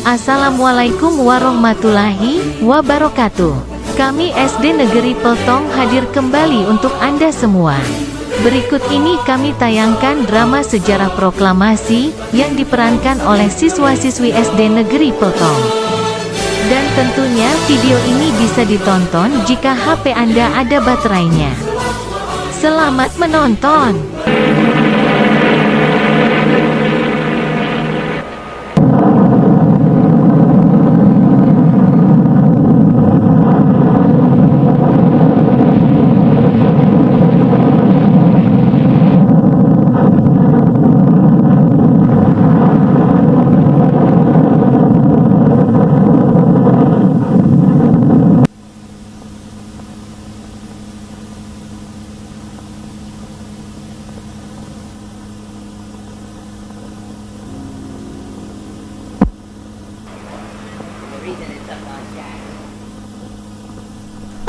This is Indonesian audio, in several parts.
Assalamualaikum warahmatullahi wabarakatuh. Kami SD Negeri Peltong hadir kembali untuk Anda semua. Berikut ini kami tayangkan drama sejarah proklamasi yang diperankan oleh siswa-siswi SD Negeri Peltong. Dan tentunya video ini bisa ditonton jika HP Anda ada baterainya. Selamat menonton.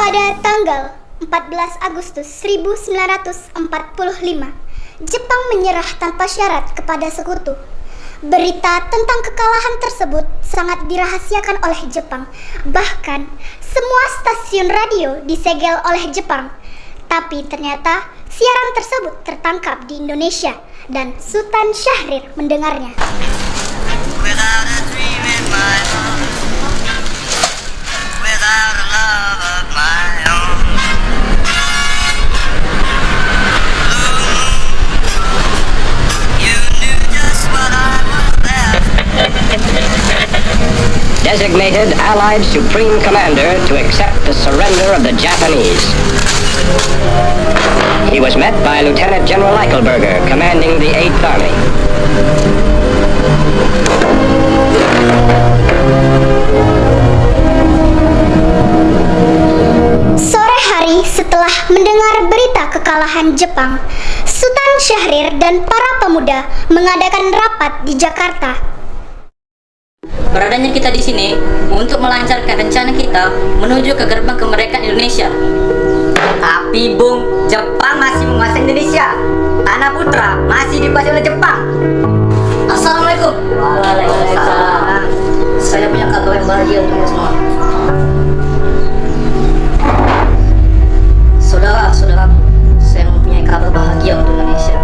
Pada tanggal 14 Agustus 1945, Jepang menyerah tanpa syarat kepada sekutu. Berita tentang kekalahan tersebut sangat dirahasiakan oleh Jepang. Bahkan, semua stasiun radio disegel oleh Jepang. Tapi ternyata siaran tersebut tertangkap di Indonesia dan Sultan Syahrir mendengarnya. Without a dream in my heart, without a love of my own, you knew just what I was there. Designated Allied Supreme Commander to accept the surrender of the Japanese. He was met by Lieutenant General Eichelberger, commanding the 8th Army. Sore hari setelah mendengar berita kekalahan Jepang, Sultan Syahrir dan para pemuda mengadakan rapat di Jakarta. Beradanya kita di sini untuk melancarkan rencana kita menuju ke gerbang kemerdekaan Indonesia. Tapi Bung, Jepang masih menguasai Indonesia. Tanah Putra masih dikuasai oleh Jepang. Assalamualaikum. Waalaikumsalam. Saya punya kabar yang bahagia untuk semua. Saudara-saudaraku, saya mempunyai kabar bahagia untuk Indonesia.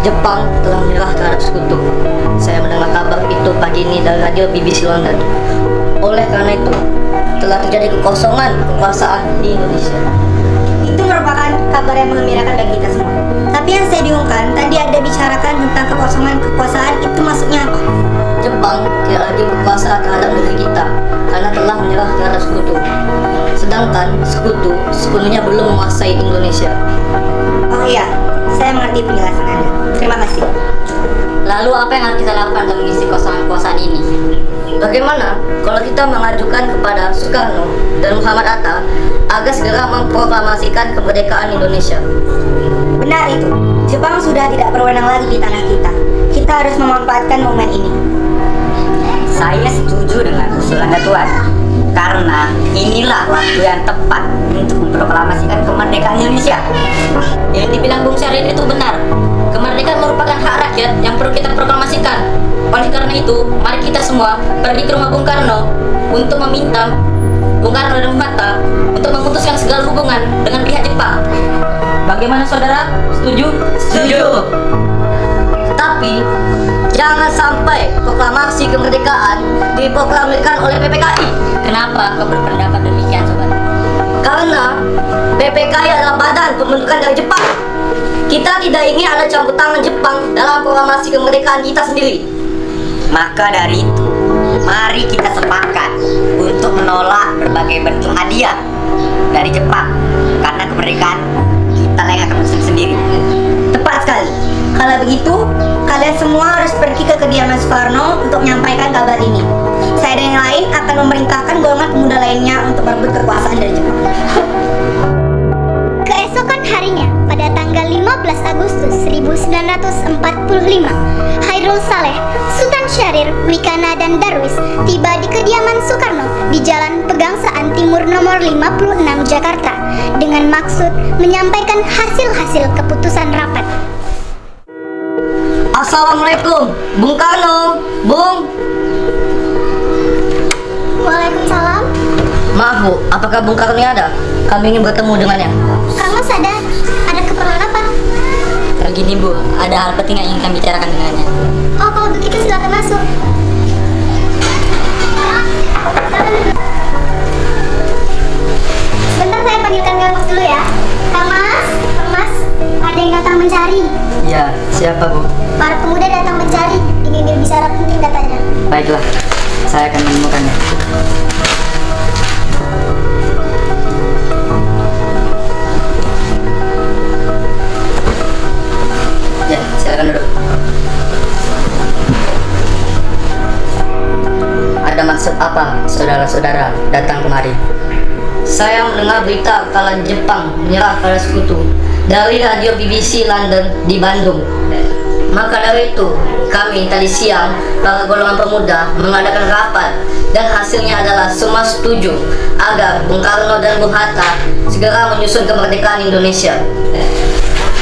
Jepang telah menyerah terhadap sekutu. Saya mendengar kabar itu pagi ini dari radio BBC London. Oleh karena itu, telah terjadi kekosongan kekuasaan di Indonesia. Itu merupakan kabar yang mengembirakan bagi kita semua. Tapi yang saya bingungkan, tadi ada bicarakan tentang kekosongan kekuasaan, itu maksudnya apa? Jepang tidak lagi berkuasa terhadap negeri kita karena telah menyerah terhadap sekutu. Sedangkan sekutu sepenuhnya belum menguasai Indonesia. Oh iya, saya mengerti penjelasan Anda. Terima kasih. Lalu apa yang harus kita lakukan untuk mengisi kekosongan ini? Bagaimana kalau kita mengajukan kepada Soekarno dan Muhammad Hatta agar segera memproklamasikan kemerdekaan Indonesia? Benar itu. Jepang sudah tidak berwenang lagi di tanah kita. Kita harus memanfaatkan momen ini. Saya setuju dengan usulan Tuan, karena inilah waktu yang tepat untuk memproklamasikan kemerdekaan Indonesia. Yang dibilang Bung Syahrir itu benar. Kemerdekaan merupakan hak rakyat yang perlu kita proklamasikan. Oleh karena itu, mari kita semua pergi ke rumah Bung Karno untuk meminta Bung Karno dan Bung Hatta untuk memutuskan segala hubungan dengan pihak Jepang. Bagaimana saudara? Setuju? Setuju. Tapi jangan sampai proklamasi kemerdekaan diproklamasikan oleh PPKI. Kenapa kau berpendapat demikian, sobat? Karena PPKI adalah badan pembentukan dari Jepang. Kita tidak ingin ada campur tangan Jepang dalam proklamasi kemerdekaan kita sendiri. Maka dari itu, mari kita sepakat untuk menolak berbagai bentuk hadiah dari Jepang, karena kemerdekaan kita yang akan menyusun sendiri. Tepat sekali. Kalau begitu, kalian semua harus pergi ke kediaman Soekarno untuk menyampaikan kabar ini. Saya dan yang lain akan memerintahkan golongan pemuda lainnya untuk merebut kekuasaan dari Jepang. Keesokan harinya, pada tanggal 15 Agustus 1945, Hairul Saleh, Sultan Syahrir, Wikana, dan Darwis tiba di kediaman Soekarno di Jalan Pegangsaan Timur nomor 56 Jakarta dengan maksud menyampaikan hasil-hasil keputusan rapat. Assalamualaikum, Bung Karno, Bung. Maaf Bu, apakah Bung Karno ada? Kami ingin bertemu dengannya. Kang Mas ada keperluan apa? Begini Bu, ada hal penting yang ingin kami bicarakan dengannya. Oh, kalau begitu silakan masuk. Sebentar saya panggilkan Kang Mas dulu ya. Kang Mas, ada yang datang mencari. Iya, siapa Bu? Para pemuda datang mencari, ingin berbicara penting katanya. Baiklah, saya akan menemukannya. Ya, silakan duduk. Ada maksud apa saudara-saudara datang kemari? Saya mendengar berita kalau Jepang menyerah pada sekutu dari radio BBC London di Bandung. Maka dari itu, kami tadi siang, para golongan pemuda mengadakan rapat dan hasilnya adalah semua setuju agar Bung Karno dan Bung Hatta segera menyusun kemerdekaan Indonesia.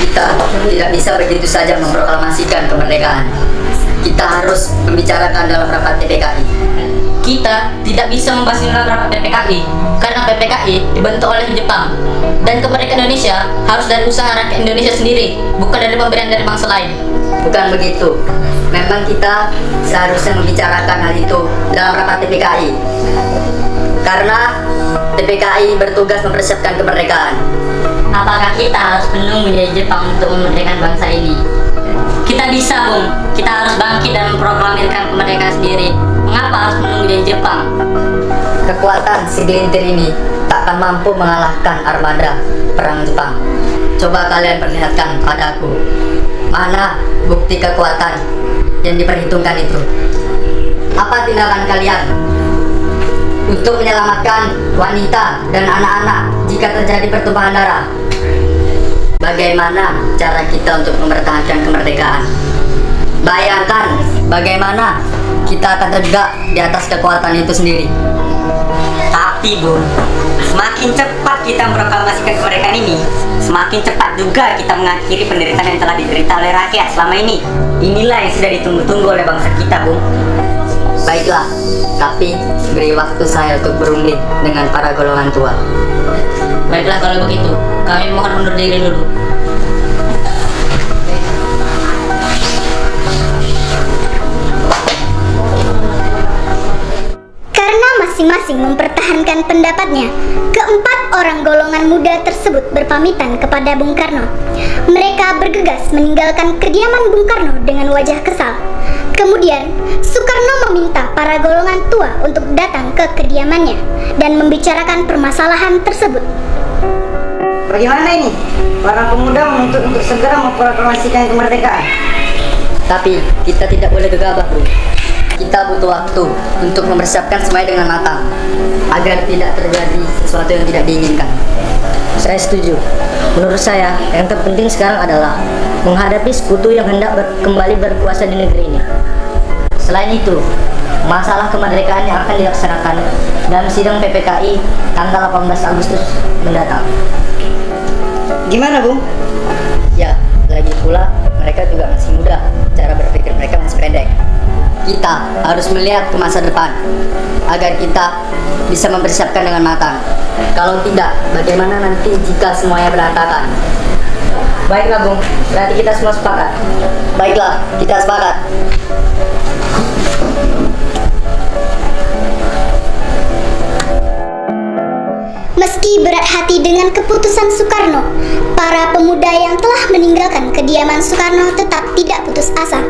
Kita tidak bisa begitu saja memproklamasikan kemerdekaan. Kita harus membicarakan dalam rapat PPKI. Kita tidak bisa membahas dalam rapat PPKI karena PPKI dibentuk oleh Jepang dan kemerdekaan Indonesia harus dari usaha rakyat Indonesia sendiri, bukan dari pemberian dari bangsa lain. Bukan begitu. Memang kita seharusnya membicarakan hal itu dalam rapat PPKI. Karena PPKI bertugas mempersiapkan kemerdekaan. Apakah kita harus menunggu dari Jepang untuk memerdekakan bangsa ini? Kita bisa, Bung. Kita harus bangkit dan memproklamirkan kemerdekaan sendiri. Mengapa harus menunggu dari Jepang? Kekuatan segelintir ini tak akan mampu mengalahkan armada perang Jepang. Coba kalian perlihatkan padaku, mana bukti kekuatan yang diperhitungkan itu? Apa tindakan kalian untuk menyelamatkan wanita dan anak-anak jika terjadi pertumpahan darah? Bagaimana cara kita untuk mempertahankan kemerdekaan? Bayangkan bagaimana kita akan tegak di atas kekuatan itu sendiri. Tapi Bung, semakin cepat kita memproklamasikan kemerdekaan ini, semakin cepat juga kita mengakhiri penderitaan yang telah diderita oleh rakyat selama ini. Inilah yang sudah ditunggu-tunggu oleh bangsa kita, Bung. Baiklah, tapi beri waktu saya untuk berunding dengan para golongan tua. Baiklah kalau begitu, kami mohon mundur diri dulu. Karena masing-masing mempertahankan pendapatnya, keempat orang golongan muda tersebut berpamitan kepada Bung Karno. Mereka bergegas meninggalkan kediaman Bung Karno dengan wajah kesal. Kemudian, Soekarno meminta para golongan tua untuk datang ke kediamannya dan membicarakan permasalahan tersebut. Bagaimana ini? Para pemuda menuntut untuk segera memproklamasikan kemerdekaan. Tapi kita tidak boleh gegabah, Bro. Kita butuh waktu untuk mempersiapkan semuanya dengan matang agar tidak terjadi sesuatu yang tidak diinginkan. Saya setuju. Menurut saya, yang terpenting sekarang adalah menghadapi sekutu yang hendak kembali berkuasa di negeri ini. Selain itu, masalah kemerdekaan yang akan dilaksanakan dalam sidang PPKI tanggal 18 Agustus mendatang. Gimana, Bung? Ya, lagi pula mereka juga masih muda. Cara berpikir mereka masih pendek. Kita harus melihat ke masa depan agar kita bisa mempersiapkan dengan matang. Kalau tidak, bagaimana nanti jika semuanya berantakan? Baiklah, Bung. Berarti kita semua sepakat. Baiklah, kita sepakat. Meski berat hati dengan keputusan Soekarno, para pemuda yang telah meninggalkan kediaman Soekarno tetap tidak putus asa.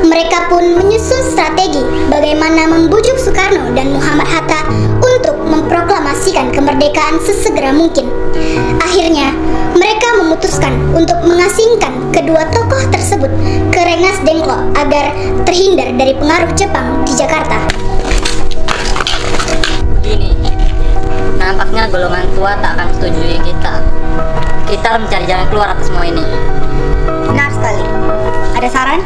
Mereka pun menyusun strategi bagaimana membujuk Soekarno dan Muhammad Hatta untuk memproklamasikan kemerdekaan sesegera mungkin. Akhirnya, mereka memutuskan untuk mengasingkan kedua tokoh tersebut ke Rengas Dengklok agar terhindar dari pengaruh Jepang di Jakarta. Nampaknya golongan tua tak akan setujui kita. Kita harus mencari jalan keluar atas semua ini. Benar sekali. Ada saran?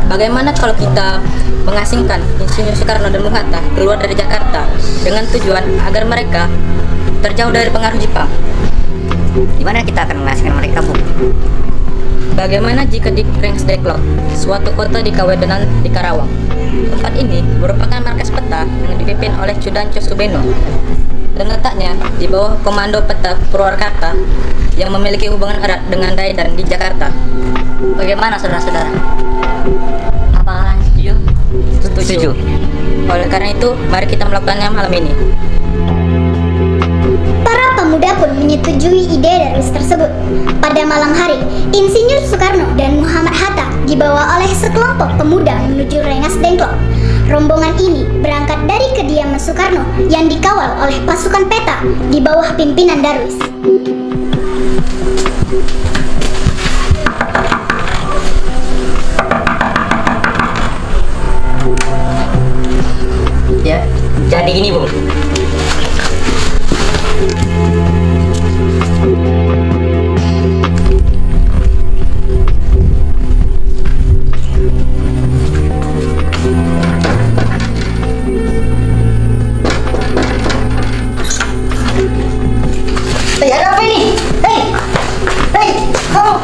Bagaimana kalau kita mengasingkan Insinyur Soekarno dan Bung Hatta keluar dari Jakarta dengan tujuan agar mereka terjauh dari pengaruh Jepang? Di mana kita akan mengasingkan mereka, Bung? Bagaimana jika di Rengas Dengklok, suatu kota di Kawedanan di Karawang? Tempat ini merupakan markas peta yang dipimpin oleh Cudanco Subeno dan letaknya di bawah komando Peta Purwakarta yang memiliki hubungan erat dengan Daidan di Jakarta. Bagaimana saudara-saudara? Apakah setuju? Setuju. Oleh karena itu, mari kita melakukannya malam ini. Para pemuda pun menyetujui ide Darwis tersebut. Pada malam hari, Insinyur Soekarno dan Muhammad Hatta dibawa oleh sekelompok pemuda menuju Rengas Dengklok. Rombongan ini berangkat dari kediaman Soekarno yang dikawal oleh pasukan Peta di bawah pimpinan Darwis. Ya, jadi gini Bung. Ada apa ini? Kamu!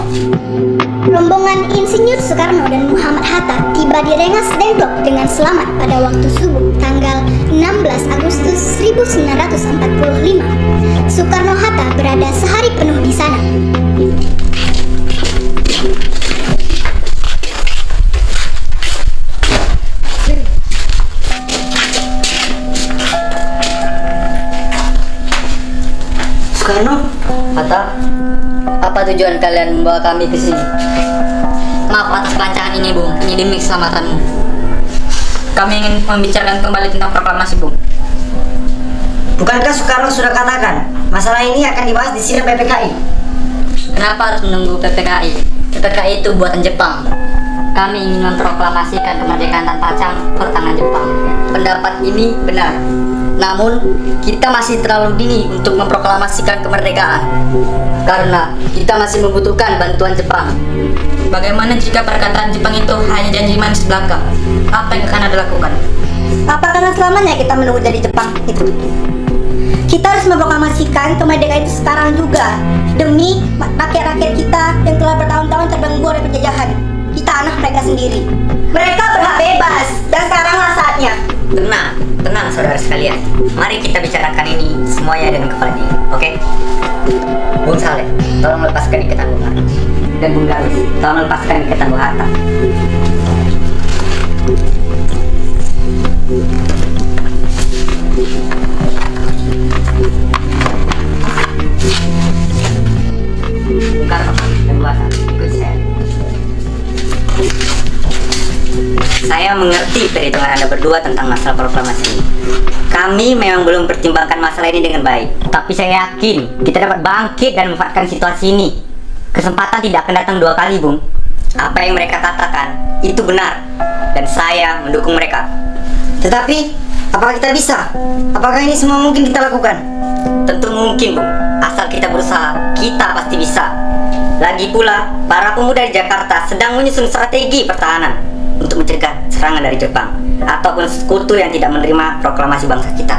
Rombongan Insinyur Soekarno dan Muhammad Hatta tiba di Rengas Dengklok dengan selamat pada waktu subuh tanggal 16 Agustus 1945. Soekarno-Hatta berada sehari penuh di sana. Soekarno, Hatta, apa tujuan kalian membawa kami ke sini? Maaf atas kelancangan ini, Bung. Ini demi keselamatanmu. Kami ingin membicarakan kembali tentang proklamasi, Bung. bukankah Soekarno sudah katakan masalah ini akan dibahas di sidang PPKI? Kenapa harus menunggu PPKI? PPKI itu buatan Jepang. Kami ingin memproklamasikan kemerdekaan tanpa campur tangan Jepang. Pendapat ini benar. Namun, kita masih terlalu dini untuk memproklamasikan kemerdekaan. Karena kita masih membutuhkan bantuan Jepang. Bagaimana jika perkataan Jepang itu hanya janji manis belaka? Apa yang akan Anda lakukan? Apa karena selamanya kita menunggu dari Jepang itu? Kita harus memproklamasikan kemerdekaan itu sekarang juga, demi rakyat-rakyat kita yang telah bertahun-tahun terbelenggu oleh penjajahan. Kita anak mereka sendiri. Mereka berhak bebas, dan sekaranglah saatnya. Tenang saudara sekalian. Mari kita bicarakan ini semuanya dengan kepala dingin, oke? Bung Saleh, tolong lepaskan ikatan Bung Hatta. Dan Bung Darwis, tolong lepaskan ikatan Bung Hatta. Bung Karno dan Bung Hatta, ikut saya. Saya mengerti perhitungan Anda berdua tentang masalah proklamasi ini. Kami memang belum pertimbangkan masalah ini dengan baik. Tapi saya yakin kita dapat bangkit dan memanfaatkan situasi ini. Kesempatan tidak akan datang dua kali, Bung. Apa yang mereka katakan itu benar. Dan saya mendukung mereka. Tetapi, apakah kita bisa? Apakah ini semua mungkin kita lakukan? Tentu mungkin, Bung. Asal kita berusaha, kita pasti bisa. Lagi pula, para pemuda di Jakarta sedang menyusun strategi pertahanan untuk mencegah serangan dari Jepang ataupun sekutu yang tidak menerima proklamasi bangsa kita.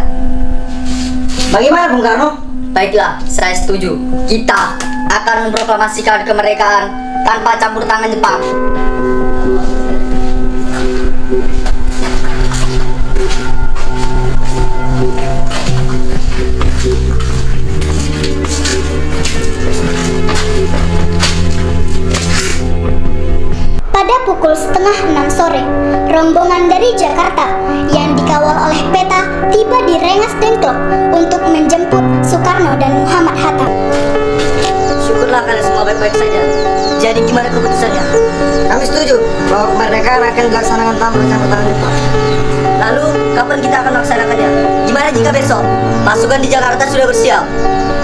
Bagaimana Bung Karno? Baiklah, saya setuju. Kita akan memproklamasikan kemerdekaan tanpa campur tangan Jepang. Pada pukul 5:30 sore, rombongan dari Jakarta yang dikawal oleh Peta tiba di Rengas Dengklok untuk menjemput Soekarno dan Muhammad Hatta. Syukurlah kalian semua baik-baik saja. Jadi gimana keputusannya? Kami setuju bahwa kemerdekaan akan dilaksanakan tanpa campur tangan Jepang. Lalu, kapan kita akan melaksanakannya? Gimana jika besok pasukan di Jakarta sudah bersiap?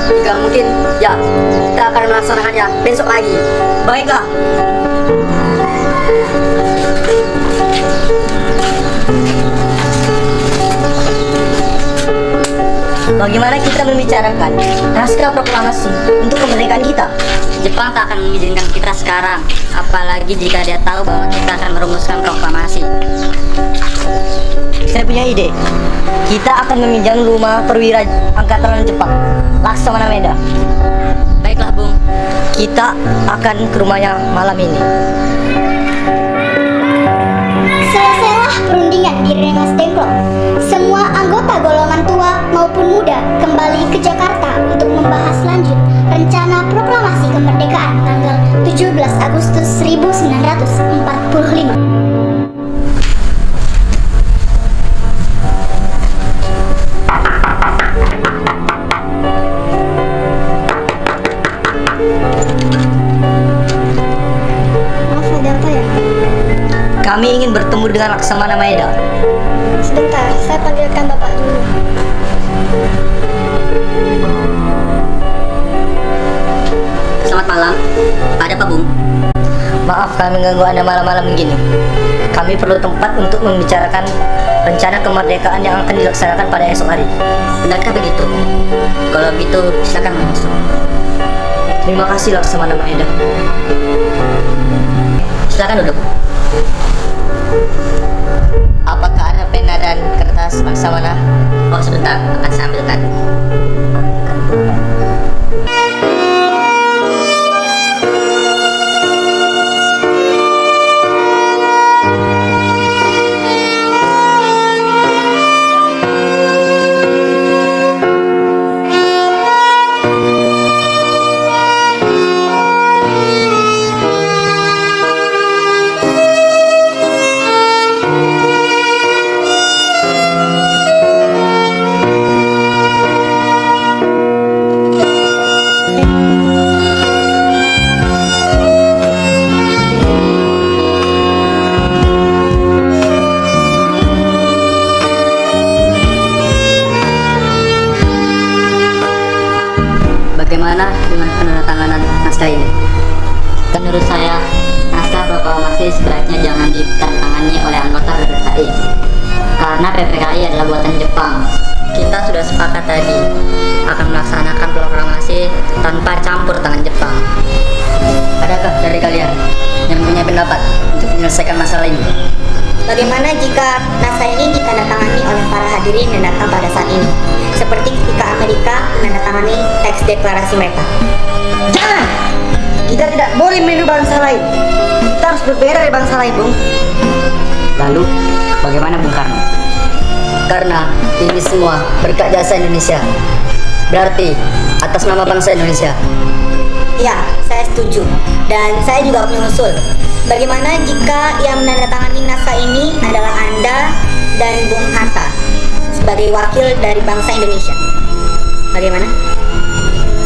Jika mungkin, ya, kita akan melaksanakannya besok lagi. Baiklah. Bagaimana kita membicarakan naskah proklamasi untuk kemerdekaan kita? Jepang tak akan mengizinkan kita sekarang, apalagi jika dia tahu bahwa kita akan merumuskan proklamasi. Saya punya ide. Kita akan meminjam rumah perwira angkatan Jepang, Laksamana Meda. Baiklah, Bung. Kita akan ke rumahnya malam ini. Selesailah perundingan di Rengas Dengklok. Semua anggota maupun muda kembali ke Jakarta untuk membahas lanjut rencana proklamasi kemerdekaan tanggal 17 Agustus 1945. Maaf, ada apa ya? Kami ingin bertemu dengan Laksamana Maeda. Sebentar, saya panggilkan Bapak dulu. Selamat malam. Ada apa, Bung? Maaf kami mengganggu Anda malam-malam begini. Kami perlu tempat untuk membicarakan rencana kemerdekaan yang akan dilaksanakan pada esok hari. Benarkah begitu? Kalau begitu, silakan masuk. Terima kasih Laksamana Maeda. Silakan duduk. Apakah ada pena dan kertas Laksamana? Oh, sebentar, akan saya ambilkan. Bagaimana dengan penandatanganan naskah ini? Menurut saya, naskah proklamasi sebaiknya jangan ditandatangani oleh anggota PPKI karena PPKI adalah buatan Jepang. Kita sudah sepakat tadi akan melaksanakan proklamasi tanpa campur tangan Jepang. Adakah dari kalian yang punya pendapat untuk menyelesaikan masalah ini? Bagaimana jika naskah ini ditandatangani oleh para hadirin yang datang pada saat ini? Seperti ketika Amerika menandatangani teks deklarasi mereka. Jangan! Kita tidak boleh meniru bangsa lain. Kita harus berbeda dari bangsa lain, Bung. Lalu, bagaimana Bung Karno? Karena ini semua berkat jasa Indonesia. Berarti, atas nama bangsa Indonesia. Ya, saya setuju. Dan saya juga punya usul. Bagaimana jika yang menandatangani naskah ini adalah Anda dan Bung Hatta sebagai wakil dari bangsa Indonesia? Bagaimana?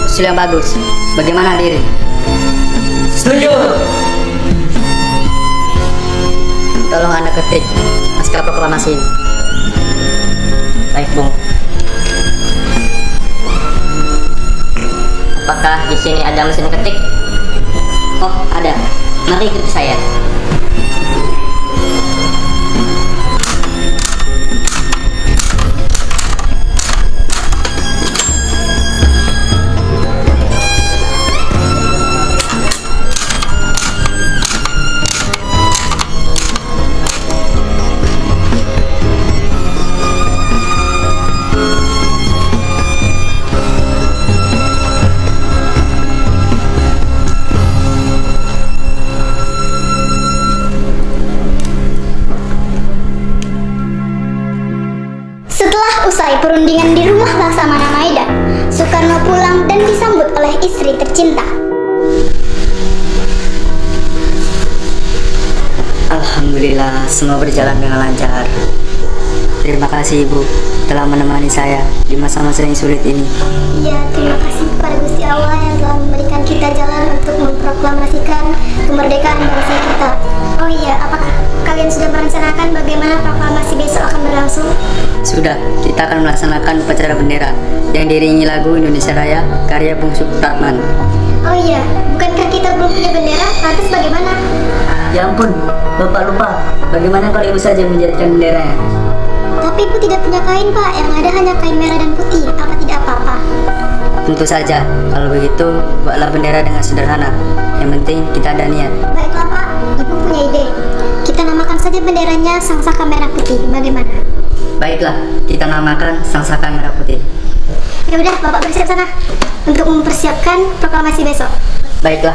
Usul yang bagus. Bagaimana diri? Setuju. Tolong Anda ketik naskah proklamasi ini. Baik, Bung. Apakah di sini ada mesin ketik? Oh, ada. Mari ikut saya. Setelah usai perundingan di rumah Laksamana Maeda, Soekarno pulang dan disambut oleh istri tercinta. Alhamdulillah, semua berjalan dengan lancar. Terima kasih Ibu telah menemani saya di masa-masa yang sulit ini. Ya, terima kasih kepada Gusti Allah yang telah memberikan kita jalan untuk memproklamasikan kemerdekaan bangsa kita. Oh iya, apakah kalian sudah merencanakan bagaimana proklamasi besok akan berlangsung? Sudah, kita akan melaksanakan upacara bendera yang diiringi lagu Indonesia Raya karya Bung Supratman. Oh iya, bukankah kita belum punya bendera? Lantas bagaimana? Ya ampun, lupa. Bagaimana kalau Ibu saja menjadikan benderanya? Tapi Ibu tidak punya kain, Pak. Yang ada hanya kain merah dan putih. Apa tidak apa-apa? Tentu saja, kalau begitu buatlah bendera dengan sederhana. Yang penting kita ada niat. Baiklah, Pak. Ibu punya ide. Kita namakan saja benderanya Sang Saka Merah Putih. Bagaimana? Baiklah, kita namakan Sang Saka Merah Putih. Ya udah, Bapak bersiap sana untuk mempersiapkan proklamasi besok. Baiklah.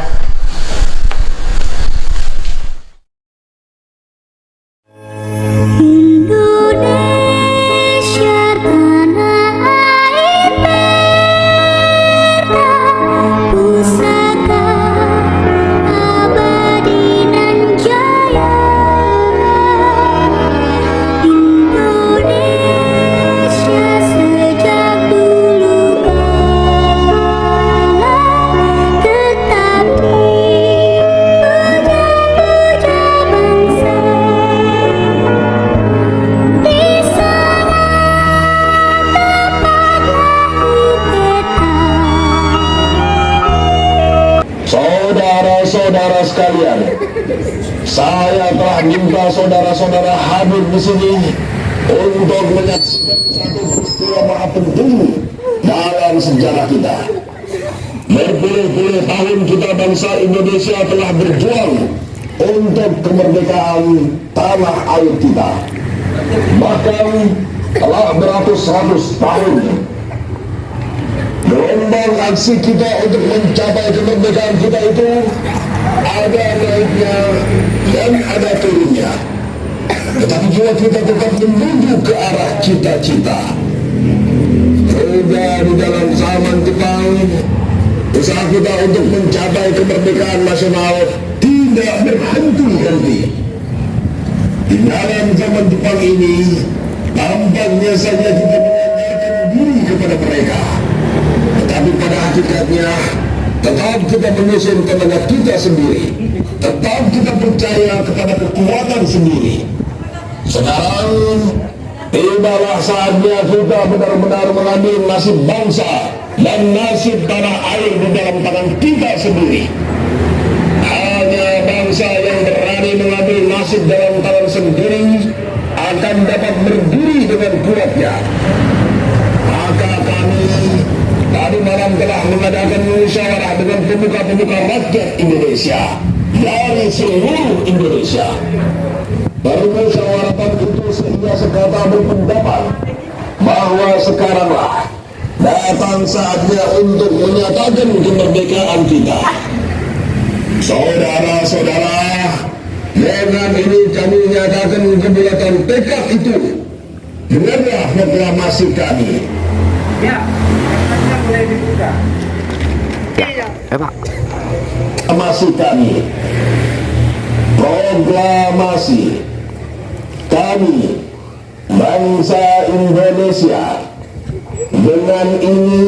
Indonesia tanah saya telah minta saudara-saudara hadir di sini untuk menyaksikan satu peristiwa maha penting dalam sejarah kita. Berpuluh-puluh tahun kita bangsa Indonesia telah berjuang untuk kemerdekaan tanah air kita. Bahkan telah beratus-ratus tahun gelombang aksi kita untuk mencapai kemerdekaan kita itu ada naiknya dan ada turunnya. Tetapi juga kita tetap menuju ke arah cita-cita. Sudah di dalam zaman Jepang, usaha kita untuk mencapai kemerdekaan nasional tidak berhenti-henti. Di dalam zaman Jepang ini, tampaknya saja kita menyandarkan diri kepada mereka. Tetapi pada hakikatnya, tetap kita menyusun tenaga kita sendiri. Tetap kita percaya kepada kekuatan sendiri. Sekarang, tibalah saatnya kita benar-benar mengambil nasib bangsa dan nasib tanah air di dalam tangan kita sendiri. Hanya bangsa yang berani mengambil nasib dalam tangan sendiri akan dapat berdiri dengan kuatnya. Maka kami tadi malam telah mengadakan musyawarah dengan pemuka-pemuka rakyat Indonesia dari seluruh Indonesia. Permusyawaratan itu sehingga sekata berpendapat bahwa sekaranglah datang saatnya untuk menyatakan kemerdekaan kita. Saudara-saudara, dengan ini kami menyatakan kebulatan tekad itu. Dengarlah proklamasi kami. Boleh dibuka. Pak. Proklamasi kami. Proklamasi kami bangsa Indonesia dengan ini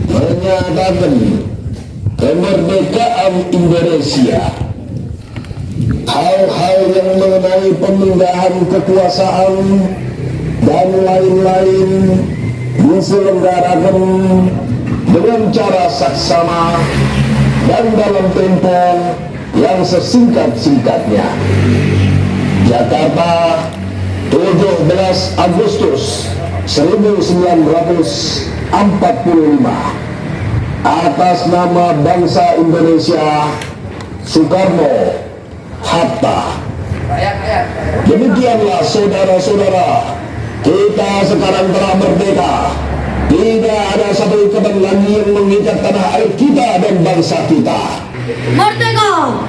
menyatakan kemerdekaan Indonesia. Hal-hal yang mengenai pemindahan kekuasaan dan lain-lain diselenggarakan dengan cara saksama dan dalam tempo yang sesingkat-singkatnya. Jakarta, 17 Agustus 1945. Atas nama bangsa Indonesia, Soekarno, Hatta. Demikianlah saudara-saudara, kita sekarang telah merdeka. Tidak ada satu ikatan lagi yang mengikat tanah air kita dan bangsa kita. Merdeka!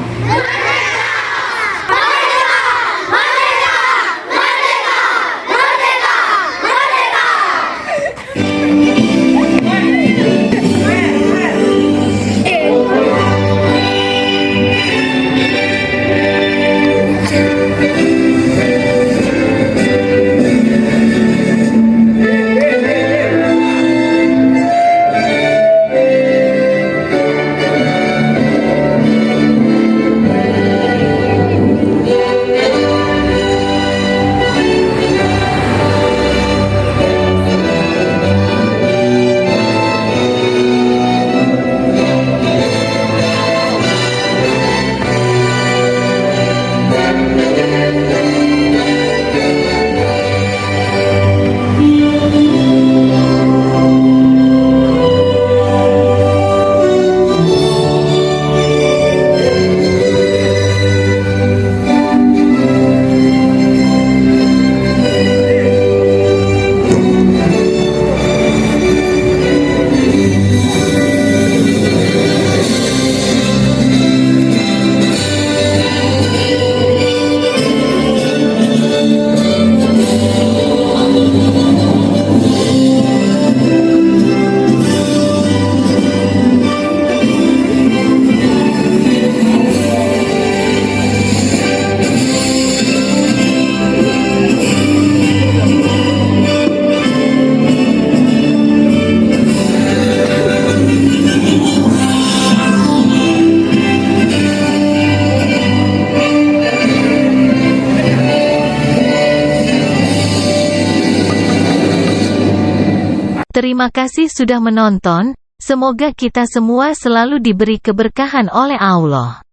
Terima kasih sudah menonton, semoga kita semua selalu diberi keberkahan oleh Allah.